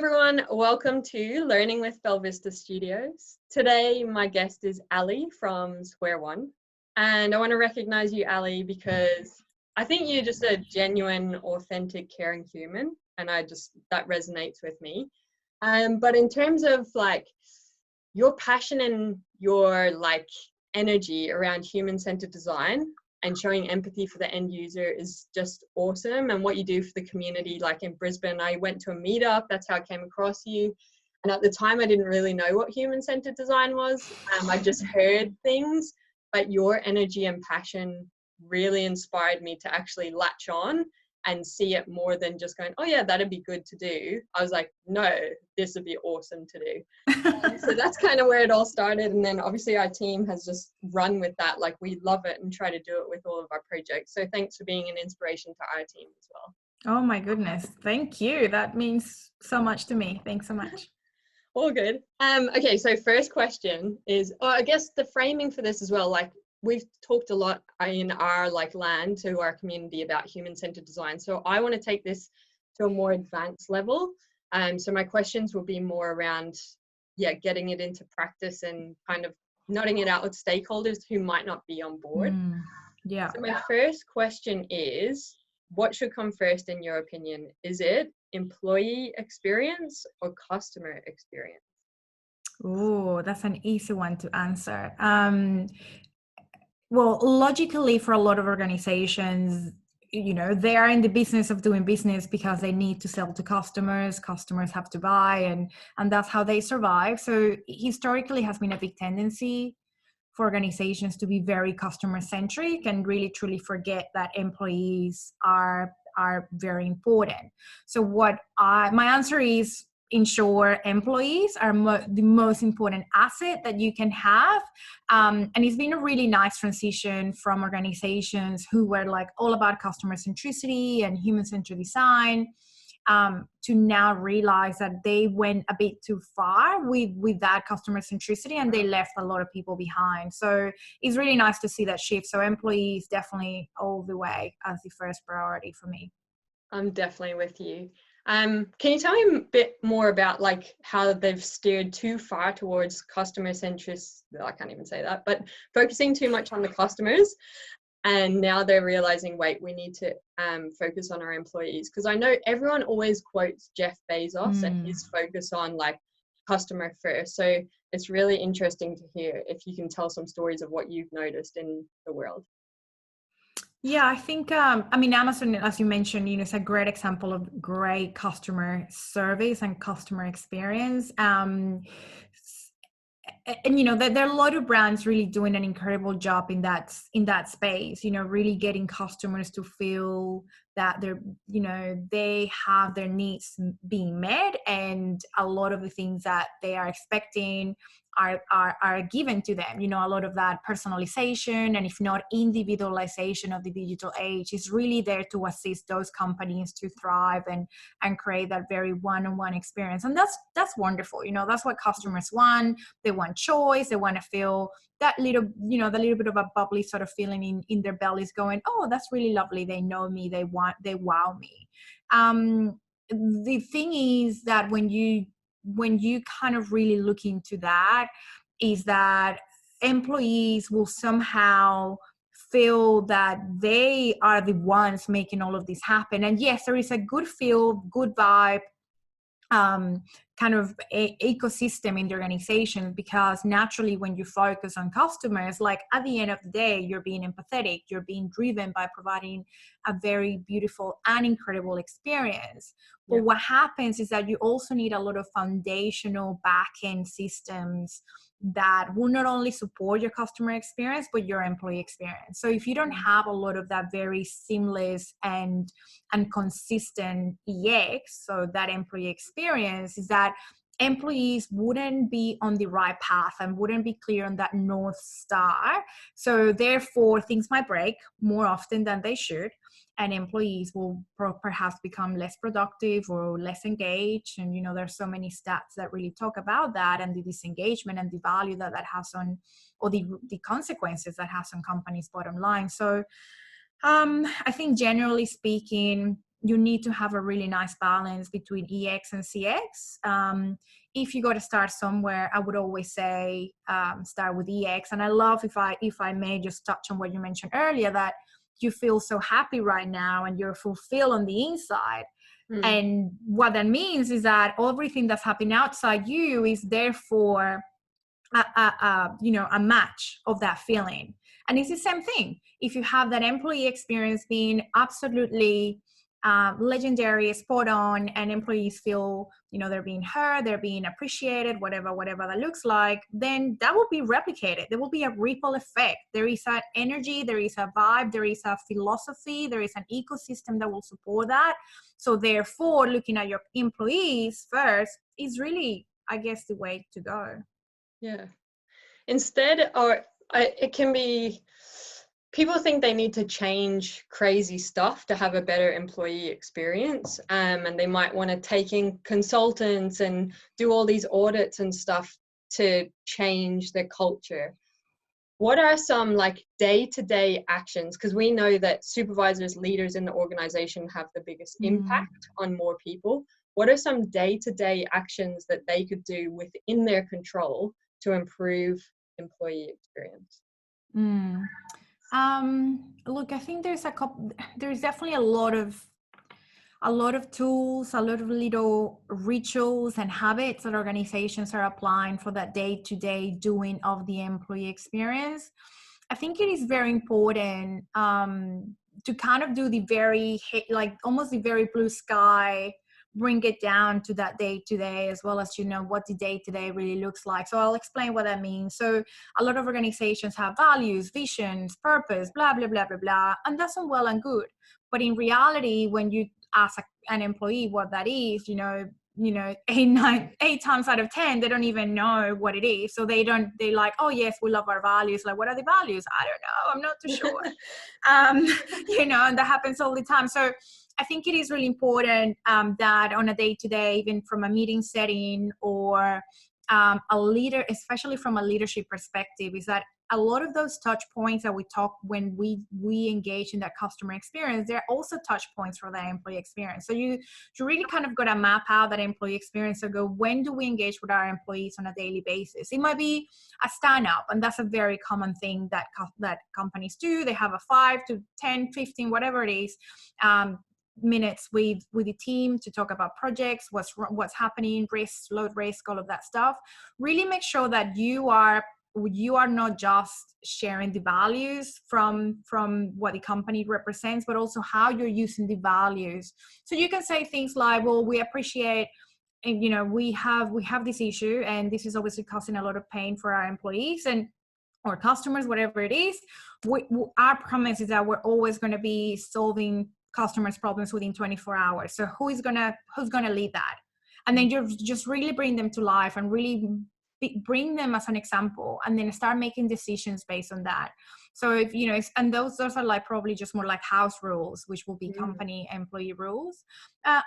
everyone, welcome to Learning with Belvista Studios. Today my guest is Ali from Sqr One, and I want to recognize you, Ali, because I think you're just a genuine, authentic, caring human, and that resonates with me. But in terms of like your passion and your energy around human-centered design and showing empathy for the end user is just awesome. And what you do for the community, like in Brisbane, I went to a meetup, that's how I came across you. And at the time I didn't really know what human-centered design was. I just heard things, but your energy and passion really inspired me to actually latch on and see it more than just going, oh yeah, that'd be good to do. I was like, no, this would be awesome to do. So that's kind of where it all started. And then obviously our team has just run with that. Like we love it and try to do it with all of our projects. So thanks for being an inspiration to our team as well. Oh my goodness. Thank you. That means so much to me. Thanks so much. All good. Okay, so first question is, I guess the framing for this as well, like we've talked a lot in our land to our community about human-centered design. So I want to take this to a more advanced level. So my questions will be more around, getting it into practice and kind of nodding it out with stakeholders who might not be on board. Yeah. So my first question is, what should come first in your opinion? Is it employee experience or customer experience? Oh, that's an easy one to answer. Well, logically, for a lot of organizations, they are in the business of doing business because they need to sell to customers. Customers have to buy, and that's how they survive. So historically has been a big tendency for organizations to be very customer centric and really truly forget that employees are very important. So my answer is, ensure employees are the most important asset that you can have. And it's been a really nice transition from organizations who were all about customer centricity and human-centered design to now realize that they went a bit too far with that customer centricity and they left a lot of people behind. So it's really nice to see that shift. So employees definitely all the way as the first priority for me. I'm definitely with you. Can you tell me a bit more about how they've steered too far towards customer centricity? I can't even say that, but focusing too much on the customers, and now they're realizing, wait, we need to focus on our employees. Because I know everyone always quotes Jeff Bezos and his focus on customer first. So it's really interesting to hear if you can tell some stories of what you've noticed in the world. Yeah, I think, Amazon, as you mentioned, is a great example of great customer service and customer experience. And, there are a lot of brands really doing an incredible job in that space, really getting customers to feel that they have their needs being met, and a lot of the things that they are expecting are given to them. A lot of that personalization, and if not individualization of the digital age, is really there to assist those companies to thrive and create that very one-on-one experience. And that's wonderful. That's what customers want. They want choice. They want to feel that little, the little bit of a bubbly sort of feeling in their bellies going, oh, that's really lovely. They know me. They wow me. The thing is that when you kind of really look into that, is that employees will somehow feel that they are the ones making all of this happen. And yes, there is a good feel, good vibe, kind of ecosystem in the organization, because naturally when you focus on customers, at the end of the day, you're being empathetic, you're being driven by providing a very beautiful and incredible experience. But what happens is that you also need a lot of foundational back-end systems that will not only support your customer experience, but your employee experience. So if you don't have a lot of that very seamless and consistent EX, so that employee experience, is that employees wouldn't be on the right path and wouldn't be clear on that North Star. So therefore, things might break more often than they should, and employees will perhaps become less productive or less engaged. And, there's so many stats that really talk about that, and the disengagement and the value that has on, or the consequences that has on companies' bottom line. So I think generally speaking, you need to have a really nice balance between EX and CX. If you got to start somewhere, I would always say start with EX. And I love, if I may just touch on what you mentioned earlier, that you feel so happy right now and you're fulfilled on the inside. And what that means is that everything that's happening outside you is therefore a match of that feeling. And it's the same thing. If you have that employee experience being absolutely legendary, spot on, and employees feel, they're being heard, they're being appreciated, whatever that looks like, then that will be replicated. There will be a ripple effect. There is an energy, there is a vibe, there is a philosophy, there is an ecosystem that will support that. So therefore, looking at your employees first is really, I guess, the way to go. Yeah. Instead, it can be, people think they need to change crazy stuff to have a better employee experience. And they might want to take in consultants and do all these audits and stuff to change their culture. What are some like day-to-day actions? Because we know that supervisors, leaders in the organization have the biggest impact on more people. What are some day-to-day actions that they could do within their control to improve employee experience? Look, I think there's definitely a lot of tools, a lot of little rituals and habits that organizations are applying for that day-to-day doing of the employee experience. I think it is very important to kind of do the very, like almost the very blue sky, bring it down to that day-to-day, as well as, what the day-to-day really looks like. So I'll explain what that means. So a lot of organizations have values, visions, purpose, blah, blah, blah, blah, blah. And that's all well and good. But in reality, when you ask an employee what that is, 8 times out of 10, they don't even know what it is. So they're like, oh yes, we love our values. Like, what are the values? I don't know. I'm not too sure. And that happens all the time. So I think it is really important that on a day-to-day, even from a meeting setting or a leader, especially from a leadership perspective, is that a lot of those touch points that we talk when we engage in that customer experience, they're also touch points for that employee experience. So you really kind of got to map out that employee experience. So go, when do we engage with our employees on a daily basis? It might be a stand up, and that's a very common thing that companies do. They have a 5 to 10, 15, whatever it is, minutes with the team to talk about projects, what's happening, risk, load risk, all of that stuff. Really make sure that you are not just sharing the values from what the company represents, but also how you're using the values. So you can say things like, well, we appreciate, and we have this issue, and this is obviously causing a lot of pain for our employees and or customers, whatever it is. Our promise is that we're always going to be solving customers' problems within 24 hours. So who's gonna lead that? And then you just really bring them to life and really bring them as an example, and then start making decisions based on that. So if and those are like probably just more like house rules, which will be company employee rules.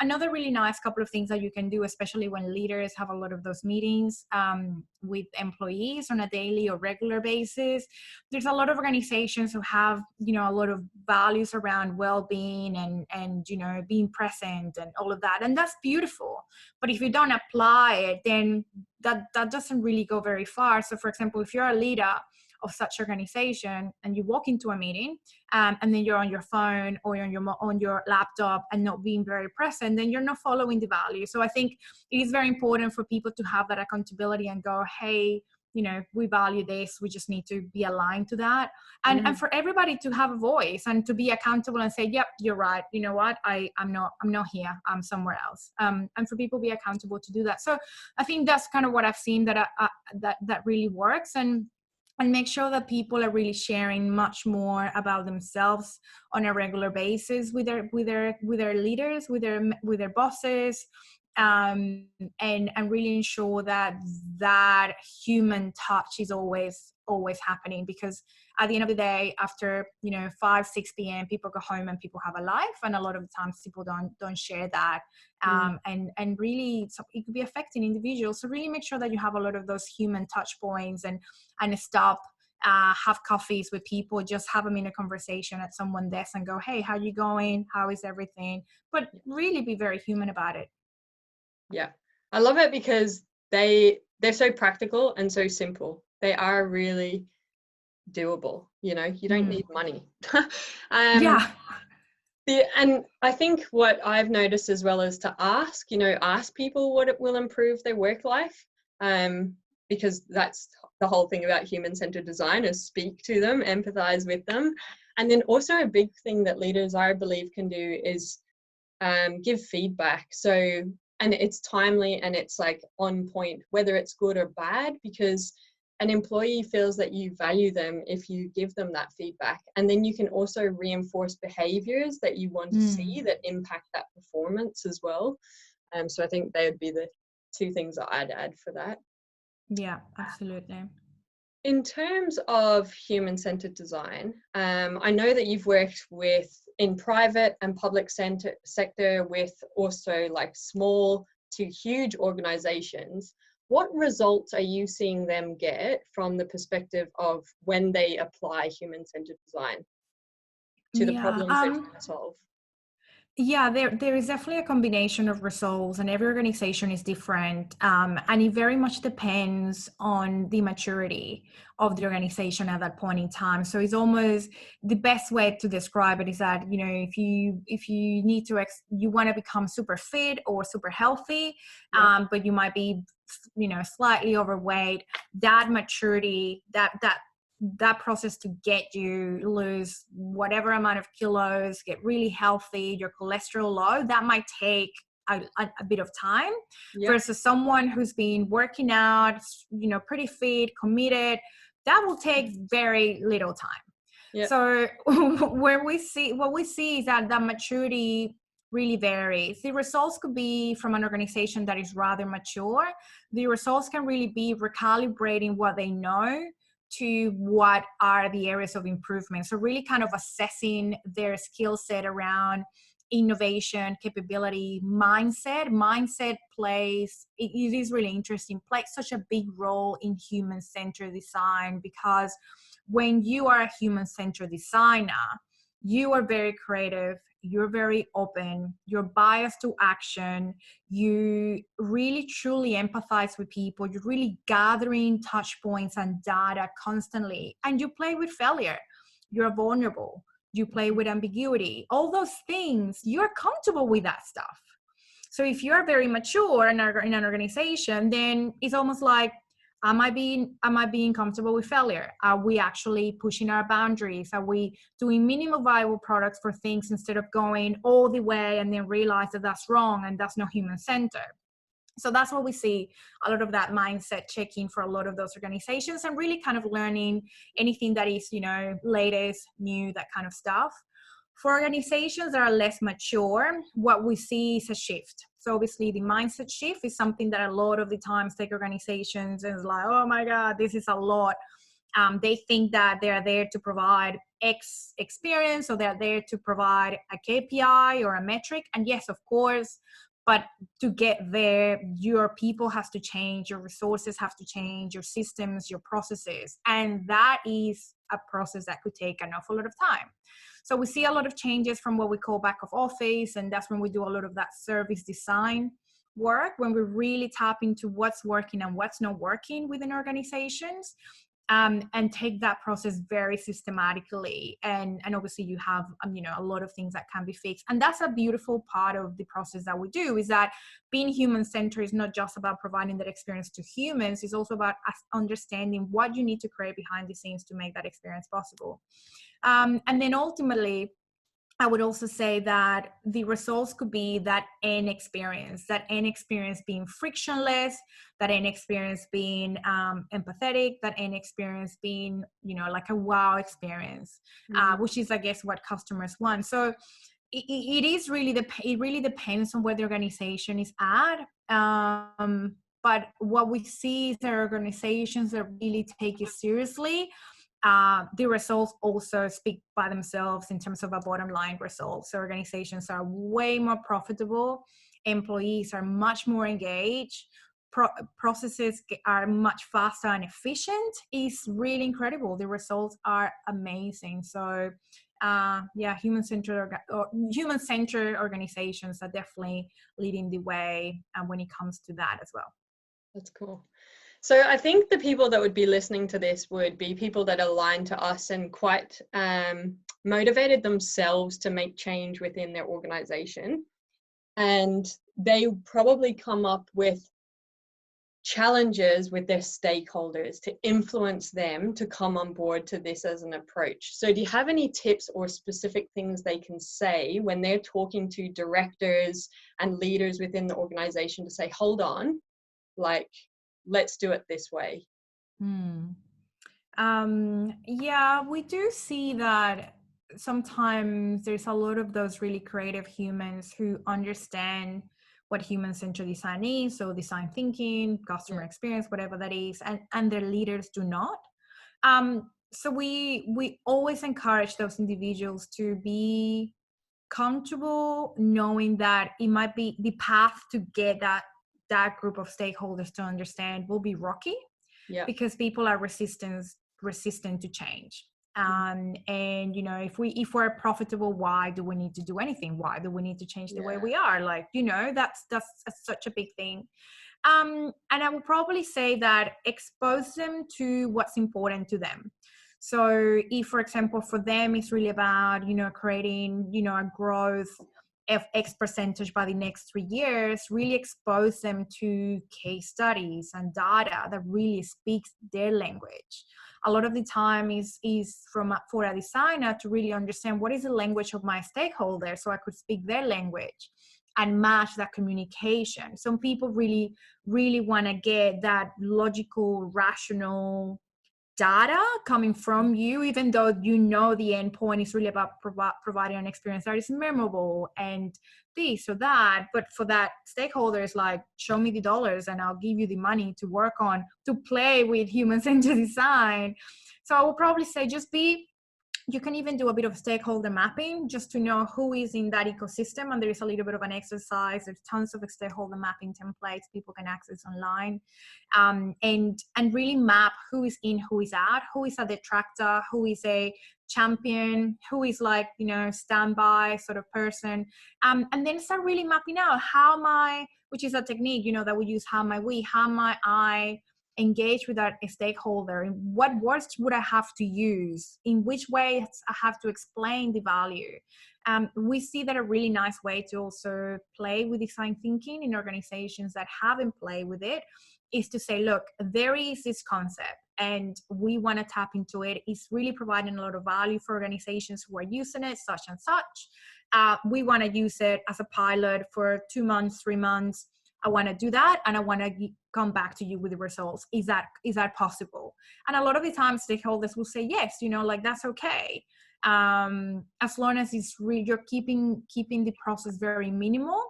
Another really nice couple of things that you can do, especially when leaders have a lot of those meetings with employees on a daily or regular basis. There's a lot of organizations who have a lot of values around well-being and being present and all of that, and that's beautiful. But if you don't apply it, then that doesn't really go very far. So for example, if you're a leader of such organization and you walk into a meeting and then you're on your phone or on your laptop and not being very present, then you're not following the value. So I think it is very important for people to have that accountability and go, hey, we value this, we just need to be aligned to that. And for everybody to have a voice and to be accountable and say, yep, you're right, you know what, I'm not here, I'm somewhere else. And for people to be accountable to do that. So I think that's kind of what I've seen that really works. And make sure that people are really sharing much more about themselves on a regular basis with their leaders, with their bosses, and really ensure that human touch is always happening. Because at the end of the day, after 5-6 p.m. people go home and people have a life, and a lot of the times people don't share that, and really it could be affecting individuals. So really make sure that you have a lot of those human touch points and stop have coffees with people, just have a minute conversation at someone's desk and go, hey, how you going? How is everything? But really be very human about it. Yeah, I love it because they're so practical and so simple. They are really doable. You know, you don't need money. Yeah. And I think what I've noticed as well is to ask, ask people what it will improve their work life. Because that's the whole thing about human-centered design, is speak to them, empathize with them. And then also a big thing that leaders, I believe, can do is give feedback. So, and it's timely and it's like on point, whether it's good or bad, because an employee feels that you value them if you give them that feedback. And then you can also reinforce behaviors that you want to see that impact that performance as well. So I think they would be the two things that I'd add for that. Yeah, absolutely. In terms of human-centered design, I know that you've worked in private and public sector with also like small to huge organizations. What results are you seeing them get from the perspective of when they apply human-centered design to the problems they're trying to solve? Yeah, there is definitely a combination of results, and every organization is different. And it very much depends on the maturity of the organization at that point in time. So it's almost the best way to describe it is that, if you need to, you want to become super fit or super healthy, but you might be, slightly overweight, that maturity, that process to get you lose whatever amount of kilos, get really healthy, your cholesterol low, that might take a bit of time versus someone who's been working out, pretty fit, committed, that will take very little time. So what we see is that maturity really varies. The results could be from an organization that is rather mature. The results can really be recalibrating what they know to what are the areas of improvement. So really kind of assessing their skill set around innovation, capability, mindset. Mindset plays, it is really interesting, plays such a big role in human-centered design, because when you are a human-centered designer, you are very creative, you're very open, you're biased to action, you really truly empathize with people, you're really gathering touch points and data constantly, and you play with failure, you're vulnerable, you play with ambiguity, all those things, you're comfortable with that stuff. So if you're very mature in an organization, then it's almost like, am I being comfortable with failure? Are we actually pushing our boundaries? Are we doing minimal viable products for things instead of going all the way and then realize that that's wrong and that's not human-centered? So that's what we see, a lot of that mindset checking for a lot of those organizations, and really kind of learning anything that is, latest, new, that kind of stuff. For organizations that are less mature, what we see is a shift. So obviously the mindset shift is something that a lot of the times take organizations and is like, oh my God, this is a lot. They think that they're there to provide X experience, or they're there to provide a KPI or a metric. And yes, of course, but to get there, your people has to change, your resources have to change, your systems, your processes. And that is a process that could take an awful lot of time. So we see a lot of changes from what we call back of office, and that's when we do a lot of that service design work, when we really tap into what's working and what's not working within organizations, and take that process very systematically. And obviously you have, a lot of things that can be fixed. And that's a beautiful part of the process that we do, is that being human-centered is not just about providing that experience to humans, it's also about us understanding what you need to create behind the scenes to make that experience possible. And then ultimately, I would also say that the results could be that end experience being frictionless, that end experience being empathetic, that end experience being, like a wow experience, which is, I guess, what customers want. So it really depends on where the organization is at. But what we see is that organizations that really take it seriously, the results also speak by themselves in terms of a bottom line result. So organizations are way more profitable, employees are much more engaged, processes are much faster and efficient is really incredible. The results are amazing. So yeah, human-centered organizations are definitely leading the way when it comes to that as well. That's cool. So I think the people that would be listening to this would be people that align to us and quite motivated themselves to make change within their organization. And they probably come up with challenges with their stakeholders to influence them to come on board to this as an approach. So do you have any tips or specific things they can say when they're talking to directors and leaders within the organization to say, hold on, like, let's do it this way? Yeah, we do see that sometimes there's a lot of those really creative humans who understand what human-centered design is, so design thinking, customer experience, whatever that is, and their leaders do not. So we always encourage those individuals to be comfortable knowing that it might be the path to get that group of stakeholders to understand will be rocky, because people are resistant to change. And you know, if we're profitable, why do we need to do anything? Why do we need to change the way we are? Like, you know, that's such a big thing. And I would probably say that expose them to what's important to them. So if, for example, for them it's really about, you know, creating, you know, a growth of X percentage by the next 3 years, really expose them to case studies and data that really speaks their language. A lot of the time is for a designer to really understand what is the language of my stakeholders, so I could speak their language and match that communication. Some people really, really want to get that logical, rational data coming from you, even though you know the end point is really about providing an experience that is memorable and this or that. But for that stakeholder, it's like, show me the dollars and I'll give you the money to work on, to play with human-centered design. So I would probably say you can even do a bit of stakeholder mapping just to know who is in that ecosystem. And there is a little bit of an exercise. There's tons of stakeholder mapping templates people can access online, and really map who is in, who is out, who is a detractor, who is a champion, who is like, you know, standby sort of person. And then start really mapping out which is a technique, you know, that we use, how might I engage with that stakeholder, and what words would I have to use, in which ways I have to explain the value. We see that a really nice way to also play with design thinking in organizations that haven't played with it is to say, look, there is this concept and we want to tap into it. It's really providing a lot of value for organizations who are using it, such and such. We want to use it as a pilot for 2 months, 3 months. I want to do that, and I want to come back to you with the results. Is that possible? And a lot of the time stakeholders will say yes, you know, like, that's okay. As long as it's you're keeping the process very minimal,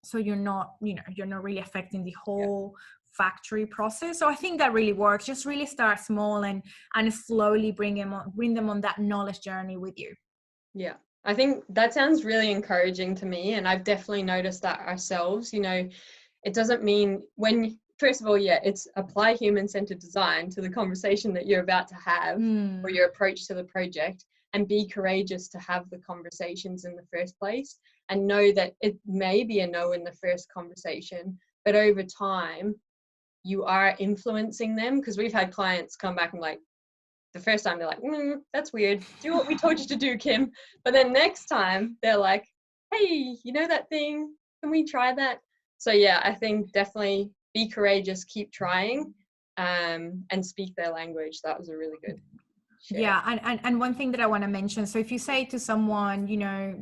so you're not really affecting the whole factory process. So I think that really works. Just really start small and slowly bring them on that knowledge journey with you. Yeah. I think that sounds really encouraging to me, and I've definitely noticed that ourselves. You know, it doesn't mean first of all, it's apply human-centered design to the conversation that you're about to have or your approach to the project, and be courageous to have the conversations in the first place, and know that it may be a no in the first conversation, but over time you are influencing them. Because we've had clients come back and like, the first time they're like, that's weird. Do what we told you to do, Kim. But then next time they're like, hey, you know that thing? Can we try that? So yeah, I think definitely be courageous, keep trying, and speak their language. That was a really good share. Yeah, and one thing that I want to mention. So if you say to someone, you know,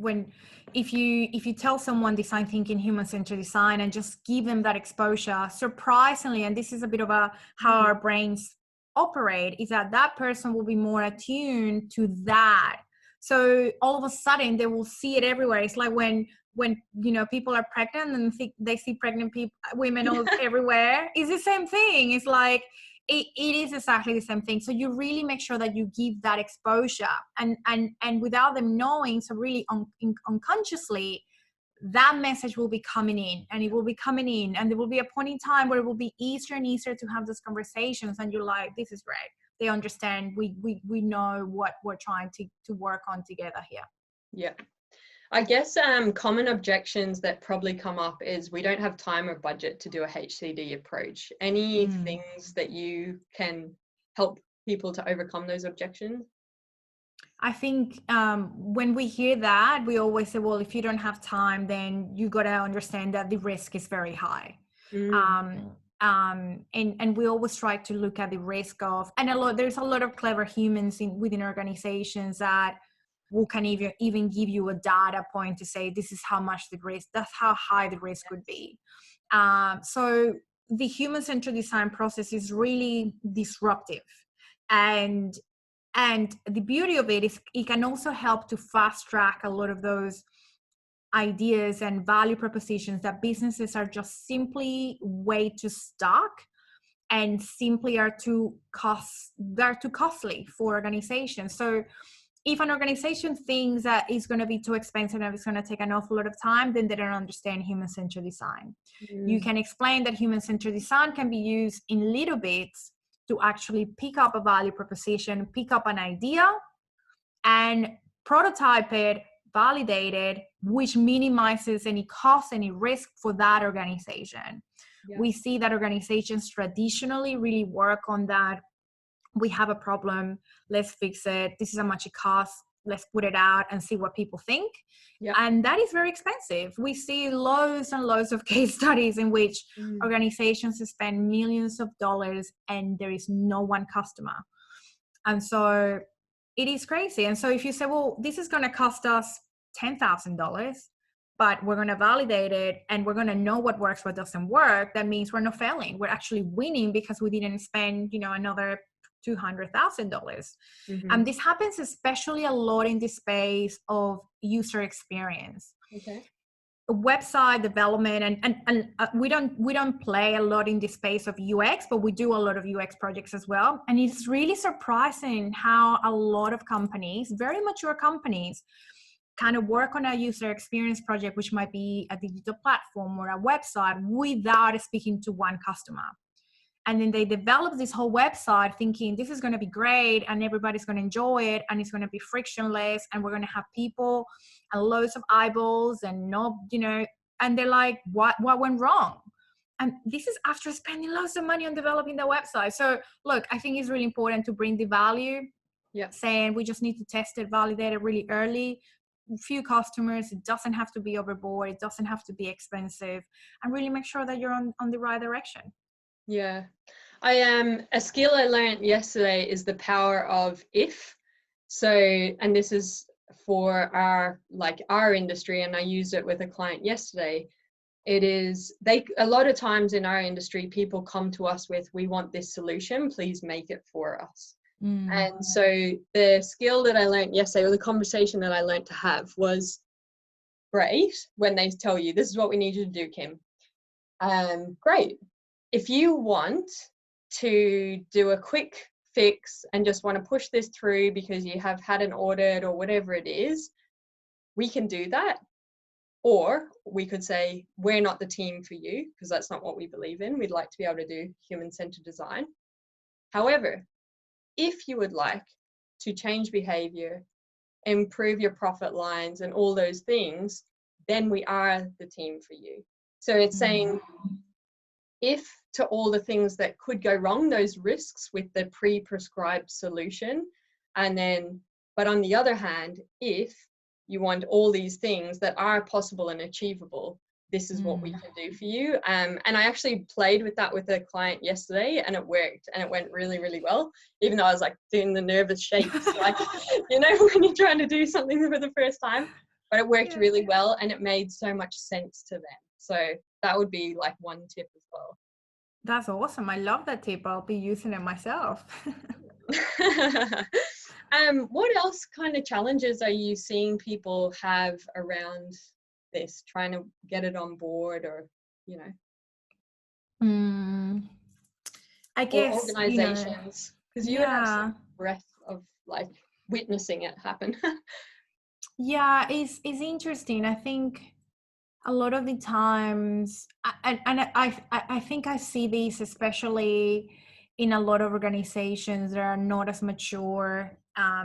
if you tell someone design thinking, human-centered design, and just give them that exposure, surprisingly, and this is a bit of how our brains operate, is that person will be more attuned to that. So all of a sudden they will see it everywhere. It's like when you know, people are pregnant and they see pregnant women all everywhere. It's the same thing. It's like it is exactly the same thing. So you really make sure that you give that exposure and without them knowing, so really unconsciously, that message will be coming in, and it will be coming in, and there will be a point in time where it will be easier and easier to have those conversations, and you're like, this is great, they understand, we know what we're trying to work on together here. Yeah. I guess common objections that probably come up is we don't have time or budget to do a HCD approach. Any things that you can help people to overcome those objections? I think when we hear that, we always say, well, if you don't have time, then you got to understand that the risk is very high. And we always try to look at the risk of, and there's a lot of clever humans within organizations that who can even give you a data point to say, this is how much the risk, that's how high the risk would be. So the human-centered design process is really disruptive. And the beauty of it is it can also help to fast track a lot of those ideas and value propositions that businesses are just simply way too stuck and simply are too costly for organizations. So if an organization thinks that it's going to be too expensive and it's going to take an awful lot of time, then they don't understand human-centered design. You can explain that human-centered design can be used in little bits to actually pick up a value proposition, pick up an idea, and prototype it, validate it, which minimizes any cost, any risk for that organization. Yeah. We see that organizations traditionally really work on that. We have a problem, let's fix it. This is how much it costs. Let's put it out and see what people think. Yep. And that is very expensive. We see loads and loads of case studies in which organizations spend millions of dollars and there is no one customer. And so it is crazy. And so if you say, well, this is going to cost us $10,000, but we're going to validate it and we're going to know what works, what doesn't work, that means we're not failing. We're actually winning because we didn't spend, another $200,000. And this happens especially a lot in the space of user experience. Okay. Website development and we don't play a lot in the space of UX, but we do a lot of UX projects as well. And it's really surprising how a lot of companies, very mature companies, kind of work on a user experience project, which might be a digital platform or a website, without speaking to one customer. And then they develop this whole website thinking this is going to be great and everybody's going to enjoy it and it's going to be frictionless and we're going to have people and loads of eyeballs and and they're like, what went wrong? And this is after spending lots of money on developing the website. So look, I think it's really important to bring the value, saying we just need to test it, validate it really early. Few customers, it doesn't have to be overboard, it doesn't have to be expensive, and really make sure that you're on the right direction. Yeah, a skill I learned yesterday is the power of if. So, and this is for our industry, and I used it with a client yesterday. It is, a lot of times in our industry, people come to us with, we want this solution, please make it for us. And so the skill that I learned yesterday, or the conversation that I learned to have, was great when they tell you, this is what we need you to do, Kim. Great. If you want to do a quick fix and just want to push this through because you have had an audit or whatever it is, we can do that. Or we could say, we're not the team for you, because that's not what we believe in. We'd like to be able to do human-centered design. However, if you would like to change behavior, improve your profit lines and all those things, then we are the team for you. So it's saying, if to all the things that could go wrong, those risks with the pre-prescribed solution, and then, but on the other hand, if you want all these things that are possible and achievable, this is what we can do for you. And I actually played with that with a client yesterday, and it worked, and it went really, really well, even though I was like doing the nervous shakes, like, when you're trying to do something for the first time, but it worked really well, and it made so much sense to them. So that would be like one tip as well. That's awesome. I love that tip. I'll be using it myself. What else kind of challenges are you seeing people have around this, trying to get it on board, or, I guess, or organizations, because you would have some breadth of like witnessing it happen. Yeah, it's interesting. I think a lot of the times, I think I see these especially in a lot of organizations that are not as mature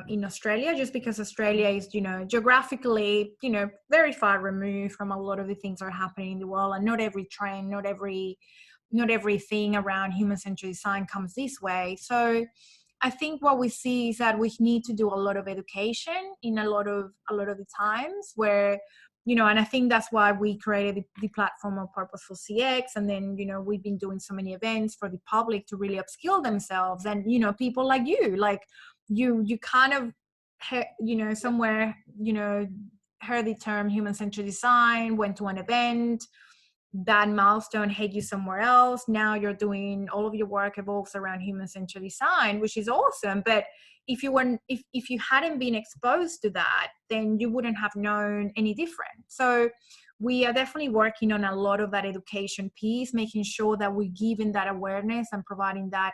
in Australia, just because Australia is, geographically, very far removed from a lot of the things that are happening in the world, and not every trend, not everything around human-centered design comes this way. So I think what we see is that we need to do a lot of education in a lot of the times where, and I think that's why we created the platform of Purposeful CX. And then, we've been doing so many events for the public to really upskill themselves. And, people like you kind of, somewhere, heard the term human-centered design, went to an event, that milestone hit you somewhere else. Now you're doing, all of your work evolves around human-centered design, which is awesome. But if you hadn't been exposed to that, then you wouldn't have known any different. So we are definitely working on a lot of that education piece, making sure that we're giving that awareness and providing that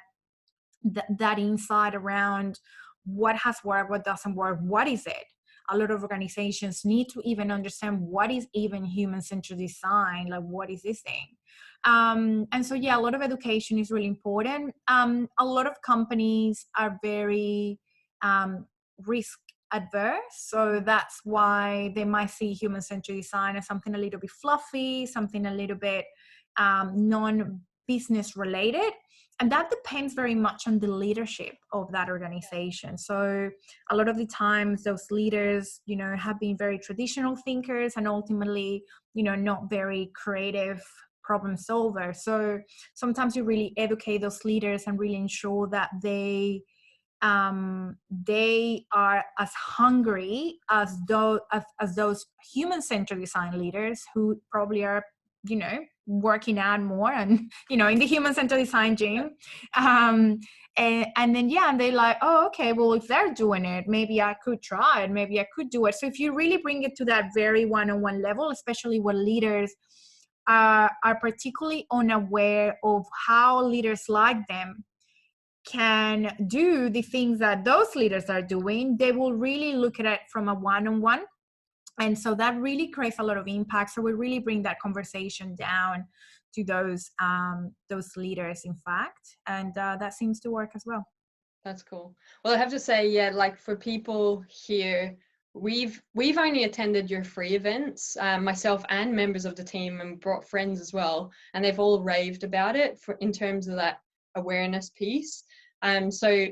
insight around what has worked, what doesn't work, what is it. A lot of organizations need to even understand what is even human-centered design, like what is this thing. And so, a lot of education is really important. A lot of companies are very risk adverse, so that's why they might see human-centered design as something a little bit fluffy, something a little bit non-business related. And that depends very much on the leadership of that organization. So a lot of the times those leaders, have been very traditional thinkers and ultimately, not very creative problem solvers. So sometimes you really educate those leaders and really ensure that they are as hungry as those human-centered design leaders who probably are, working out more and, in the human-centered design gym. And then, and they're like, oh, okay, well, if they're doing it, maybe I could try it. Maybe I could do it. So if you really bring it to that very one-on-one level, especially when leaders are particularly unaware of how leaders like them can do the things that those leaders are doing, they will really look at it from a one-on-one. And so that really creates a lot of impact. So we really bring that conversation down to those leaders, in fact, and that seems to work as well. That's cool. Well, I have to say, like for people here, we've only attended your free events, myself and members of the team, and brought friends as well, and they've all raved about it in terms of that awareness piece. So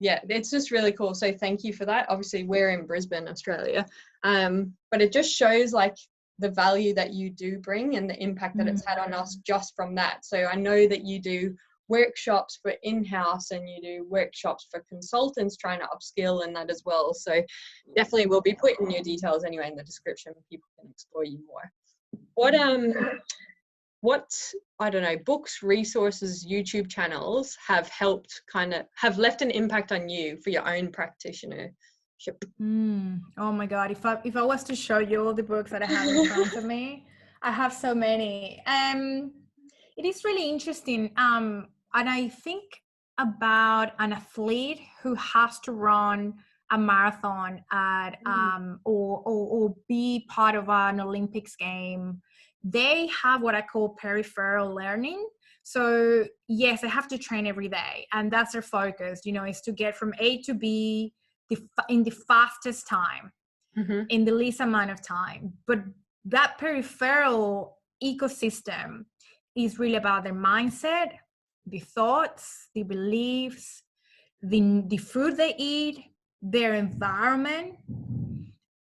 it's just really cool. So thank you for that. Obviously we're in Brisbane, Australia, but it just shows like the value that you do bring and the impact that it's had on us just from that. So I know that you do workshops for in-house and you do workshops for consultants trying to upskill in that as well. So definitely we'll be putting your details anyway in the description. People can explore you more. What I don't know, books, resources, YouTube channels have left an impact on you for your own practitionership? Oh my God, if I was to show you all the books that I have in front of me, I have so many. It is really interesting. And I think about an athlete who has to run a marathon at or be part of an Olympics game. They have what I call peripheral learning. So yes, they have to train every day, and that's their focus, is to get from A to B in the fastest time, in the least amount of time. But that peripheral ecosystem is really about their mindset, the thoughts, the beliefs, the food they eat, their environment.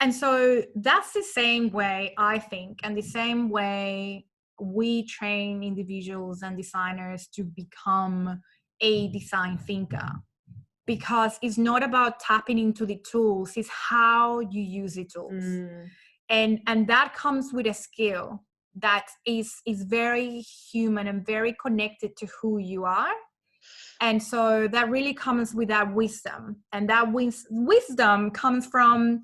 And so that's the same way I think, and the same way we train individuals and designers to become a design thinker, because it's not about tapping into the tools, it's how you use the tools. And that comes with a skill that is very human and very connected to who you are. And so that really comes with that wisdom, and that wisdom comes from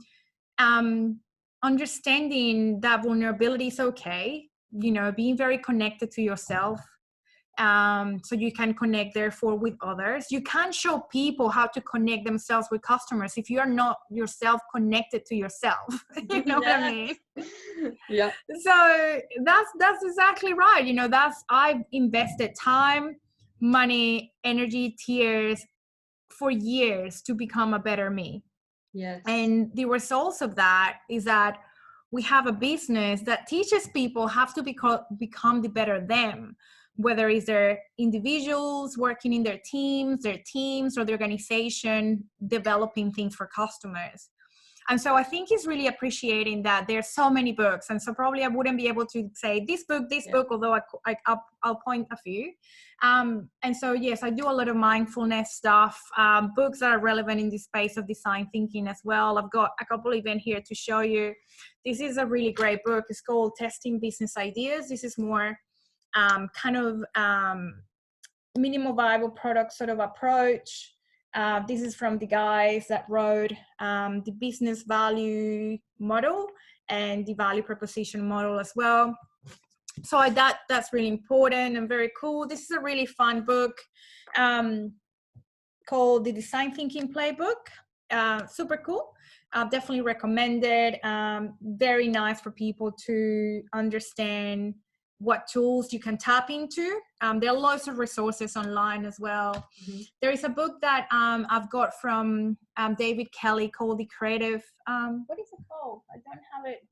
understanding that vulnerability is okay, being very connected to yourself, So you can connect therefore with others. You can't show people how to connect themselves with customers if you are not yourself connected to yourself. You know what I mean? Yeah. So that's exactly right. I've invested time, money, energy, tears for years to become a better me. Yes. And the results of that is that we have a business that teaches people how to become the better them, whether it's their individuals working in their teams, or the organization developing things for customers. And so I think he's really appreciating that there's so many books. And so probably I wouldn't be able to say this book, although I'll point a few. And so, yes, I do a lot of mindfulness stuff, books that are relevant in the space of design thinking as well. I've got a couple even here to show you. This is a really great book. It's called Testing Business Ideas. This is more minimal viable product sort of approach. This is from the guys that wrote the business value model and the value proposition model as well. So that's really important and very cool. This is a really fun book called the Design Thinking Playbook. Super cool. Definitely recommend it. Very nice for people to understand what tools you can tap into. There are lots of resources online as well. Mm-hmm. There is a book that I've got from David Kelly called The Creative, what is it called? I don't have it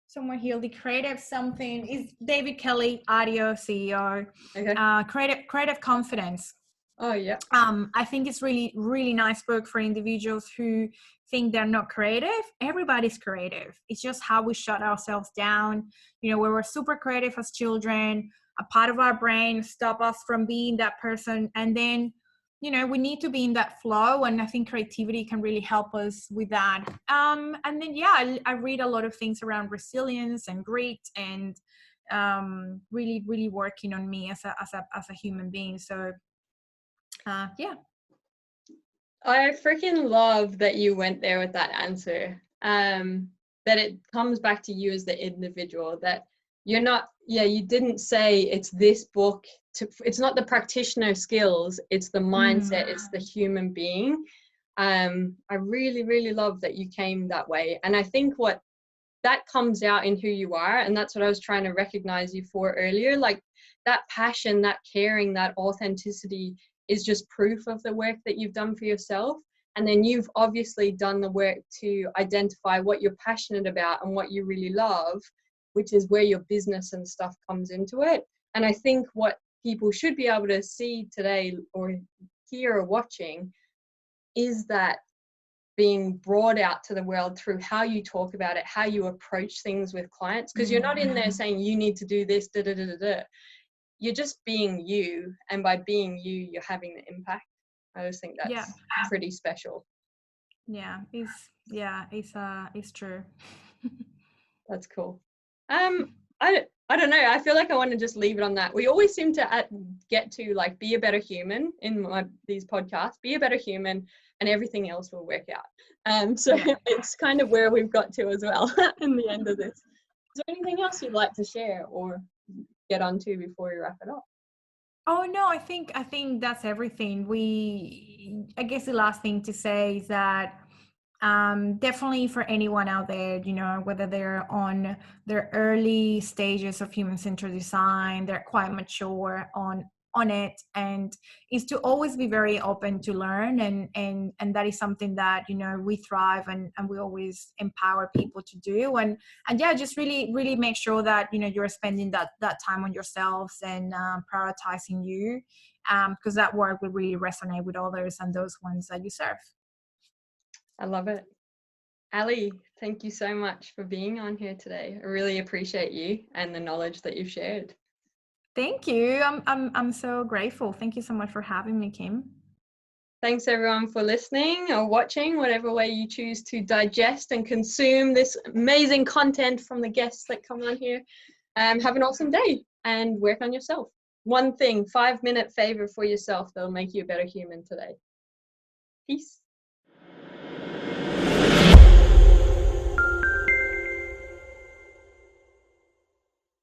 somewhere here. The Creative something is David Kelly, audio CEO. Okay. Creative Confidence. Oh yeah. I think it's really, really nice book for individuals who think they're not creative. Everybody's creative. It's just how we shut ourselves down. We were super creative as children. A part of our brain stop us from being that person. And then, we need to be in that flow. And I think creativity can really help us with that. And then, yeah, I read a lot of things around resilience and grit and really, really working on me as a human being. So, yeah. I freaking love that you went there with that answer. That it comes back to you as the individual, that you're not, you didn't say it's this book, it's not the practitioner skills, it's the mindset, it's the human being. I really, really love that you came that way. And I think what that comes out in who you are, and that's what I was trying to recognize you for earlier, like that passion, that caring, that authenticity is just proof of the work that you've done for yourself. And then you've obviously done the work to identify what you're passionate about and what you really love, which is where your business and stuff comes into it. And I think what people should be able to see today or hear or watching is that being brought out to the world through how you talk about it, how you approach things with clients, because you're not in there saying you need to do this, You're just being you, and by being you, you're having the impact. I just think that's pretty special. It's true. That's cool. I don't know. I feel like I want to just leave it on that. We always seem to get to like be a better human in these podcasts. Be a better human, and everything else will work out. So it's kind of where we've got to as well in the end of this. Is there anything else you'd like to share or get onto before we wrap it up? Oh no, I think that's everything. I guess the last thing to say is that definitely for anyone out there, whether they're on their early stages of human-centered design, they're quite mature on it, and is to always be very open to learn, and that is something that we thrive and we always empower people to do, and just really, really make sure that you're spending that time on yourselves and prioritizing you, because that work will really resonate with others and those ones that you serve. I love it. Ali, thank you so much for being on here today. I really appreciate you and the knowledge that you've shared. Thank you. I'm so grateful. Thank you so much for having me, Kim. Thanks everyone for listening or watching, whatever way you choose to digest and consume this amazing content from the guests that come on here. Have an awesome day and work on yourself. One thing, 5-minute favor for yourself that'll make you a better human today. Peace.